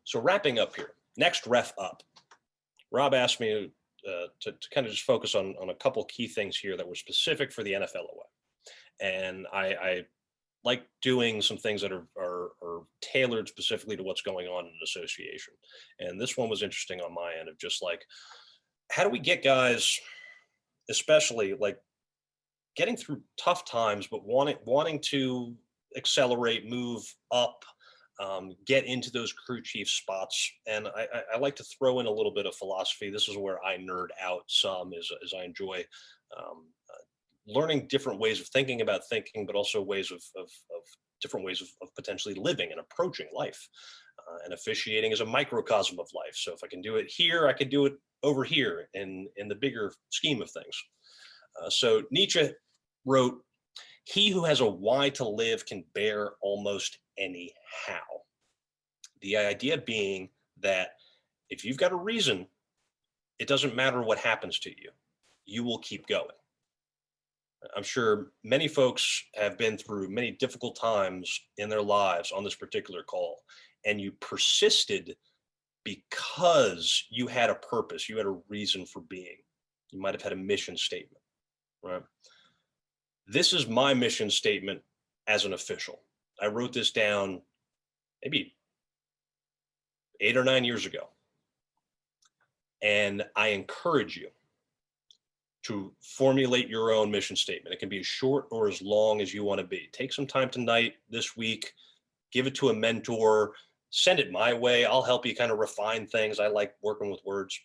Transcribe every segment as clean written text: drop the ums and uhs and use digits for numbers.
So wrapping up here, next ref up. Rob asked me to kind of just focus on a couple key things here that were specific for the NFLOA. And I like doing some things that are tailored specifically to what's going on in an association. And this one was interesting on my end of just like, how do we get guys, especially like getting through tough times, but wanting to accelerate, move up, get into those crew chief spots. And I like to throw in a little bit of philosophy. This is where I nerd out some, as I enjoy learning different ways of thinking about thinking, but also ways of different ways of potentially living and approaching life. And officiating is a microcosm of life. So if I can do it here, I can do it over here in the bigger scheme of things. So Nietzsche wrote, "He who has a why to live can bear almost any how." The idea being that if you've got a reason, it doesn't matter what happens to you, you will keep going. I'm sure many folks have been through many difficult times in their lives on this particular call, and you persisted because you had a purpose, you had a reason for being. You might have had a mission statement, right? This is my mission statement as an official. I wrote this down maybe 8 or 9 years ago. And I encourage you to formulate your own mission statement. It can be as short or as long as you want to be. Take some time tonight, this week, give it to a mentor, send it my way. I'll help you kind of refine things. I like working with words.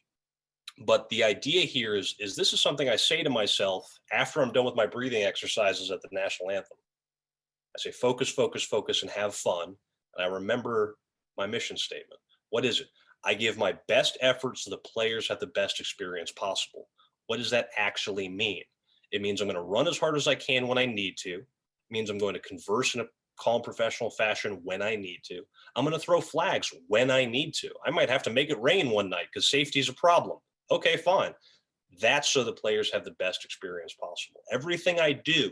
But the idea here is this is something I say to myself after I'm done with my breathing exercises at the national anthem. I say, focus, focus, focus, and have fun. And I remember my mission statement. What is it? I give my best efforts so the players have the best experience possible. What does that actually mean? It means I'm going to run as hard as I can when I need to. It means I'm going to converse in a calm, professional fashion when I need to. I'm going to throw flags when I need to. I might have to make it rain one night because safety is a problem. Okay, fine. That's so the players have the best experience possible. Everything I do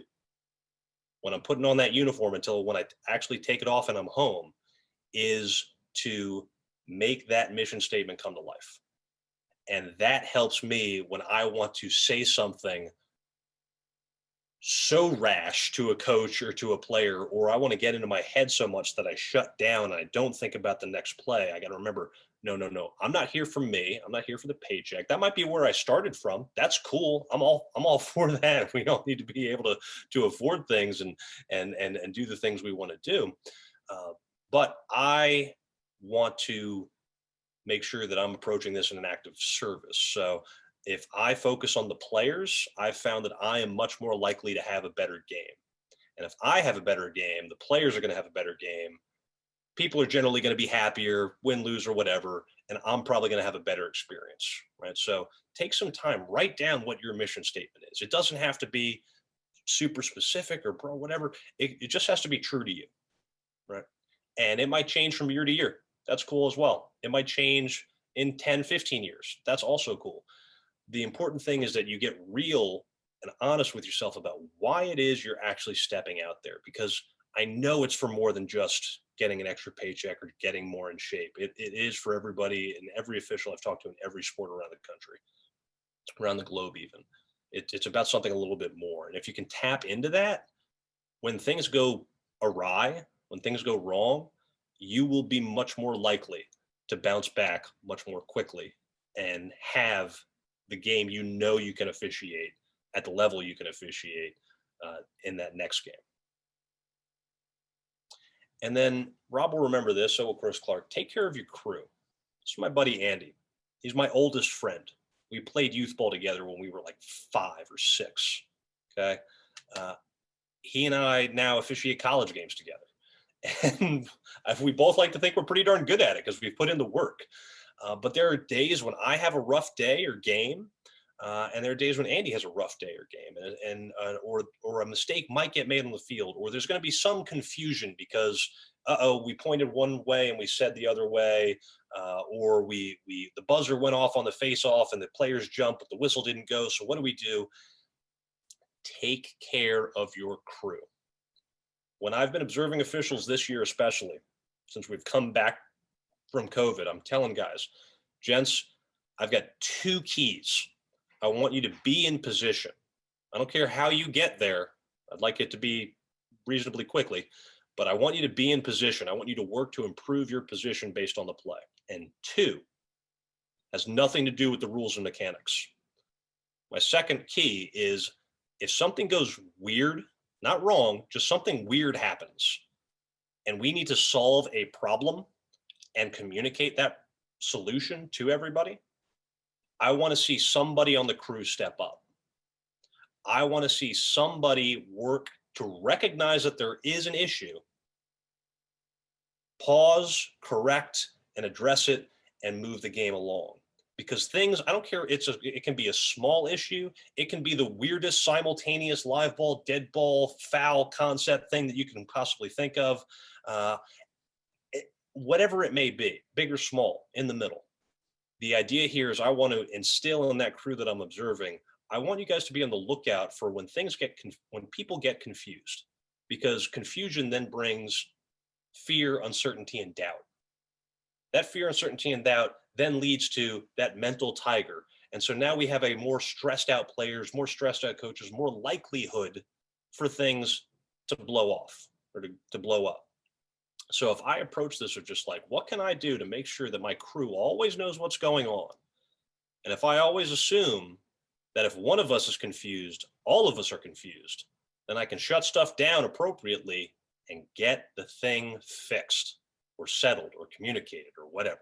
when I'm putting on that uniform until when I actually take it off and I'm home is to make that mission statement come to life. And that helps me when I want to say something so rash to a coach or to a player, or I want to get into my head so much that I shut down and I don't think about the next play. I got to remember, no. I'm not here for me. I'm not here for the paycheck. That might be where I started from. That's cool. I'm all for that. We all need to be able to afford things and do the things we want to do. But I want to make sure that I'm approaching this in an act of service. So if I focus on the players, I've found that I am much more likely to have a better game. And if I have a better game, the players are going to have a better game. People are generally going to be happier, win, lose, or whatever. And I'm probably going to have a better experience, right? So take some time, write down what your mission statement is. It doesn't have to be super specific or whatever. It just has to be true to you, right? And it might change from year to year. That's cool as well. It might change in 10, 15 years. That's also cool. The important thing is that you get real and honest with yourself about why it is you're actually stepping out there, because I know it's for more than just getting an extra paycheck or getting more in shape. It is for everybody and every official I've talked to in every sport around the country, around the globe even. It's about something a little bit more. And if you can tap into that, when things go awry, when things go wrong, you will be much more likely to bounce back much more quickly and have the game you can officiate at the level you can officiate in that next game. And then Rob will remember this, so will Chris Clark. Take care of your crew. This is my buddy Andy. He's my oldest friend. We played youth ball together when we were like 5 or 6. Okay. He and I now officiate college games together. And we both like to think we're pretty darn good at it because we've put in the work. But there are days when I have a rough day or game, and there are days when Andy has a rough day or game, or a mistake might get made on the field, or there's going to be some confusion because we pointed one way and we said the other way, or the buzzer went off on the face-off and the players jumped, but the whistle didn't go. So what do we do? Take care of your crew. When I've been observing officials this year, especially since we've come back from COVID. I'm telling guys, gents, I've got two keys. I want you to be in position. I don't care how you get there. I'd like it to be reasonably quickly, but I want you to be in position. I want you to work to improve your position based on the play. And two, has nothing to do with the rules and mechanics. My second key is if something goes weird, not wrong, just something weird happens, and we need to solve a problem and communicate that solution to everybody, I want to see somebody on the crew step up. I want to see somebody work to recognize that there is an issue, pause, correct, and address it and move the game along. Because things, I don't care, it can be a small issue. It can be the weirdest simultaneous live ball, dead ball, foul concept thing that you can possibly think of. Uh, Whatever it may be, big or small, in the middle. The idea here is I want to instill in that crew that I'm observing, I want you guys to be on the lookout for when when people get confused, because confusion then brings fear, uncertainty, and doubt. That fear, uncertainty, and doubt then leads to that mental tiger. And so now we have a more stressed out players, more stressed out coaches, more likelihood for things to blow off or to blow up. So if I approach this with just like, what can I do to make sure that my crew always knows what's going on? And if I always assume that if one of us is confused, all of us are confused, then I can shut stuff down appropriately and get the thing fixed or settled or communicated or whatever.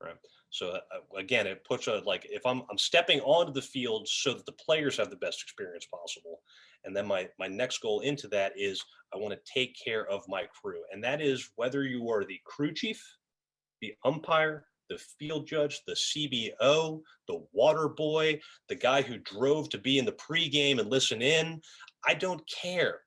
Right. So again, it puts like if I'm stepping onto the field so that the players have the best experience possible, and then my next goal into that is I want to take care of my crew, and that is whether you are the crew chief, the umpire, the field judge, the CBO, the water boy, the guy who drove to be in the pregame and listen in. I don't care.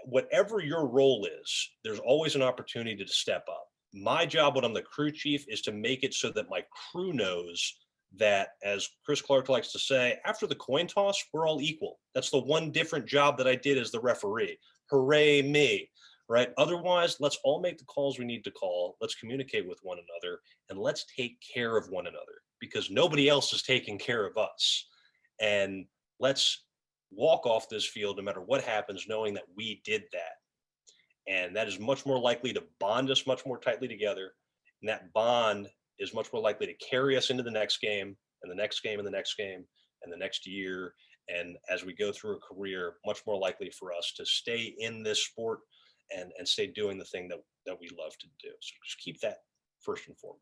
Whatever your role is, there's always an opportunity to step up. My job when I'm the crew chief is to make it so that my crew knows that, as Chris Clark likes to say, after the coin toss, we're all equal. That's the one different job that I did as the referee. Hooray me, right? Otherwise, let's all make the calls we need to call. Let's communicate with one another, and let's take care of one another, because nobody else is taking care of us. And let's walk off this field no matter what happens, knowing that we did that. And that is much more likely to bond us much more tightly together. And that bond is much more likely to carry us into the next game and the next game and the next game and the next year. And as we go through a career, much more likely for us to stay in this sport and stay doing the thing that we love to do. So just keep that first and foremost.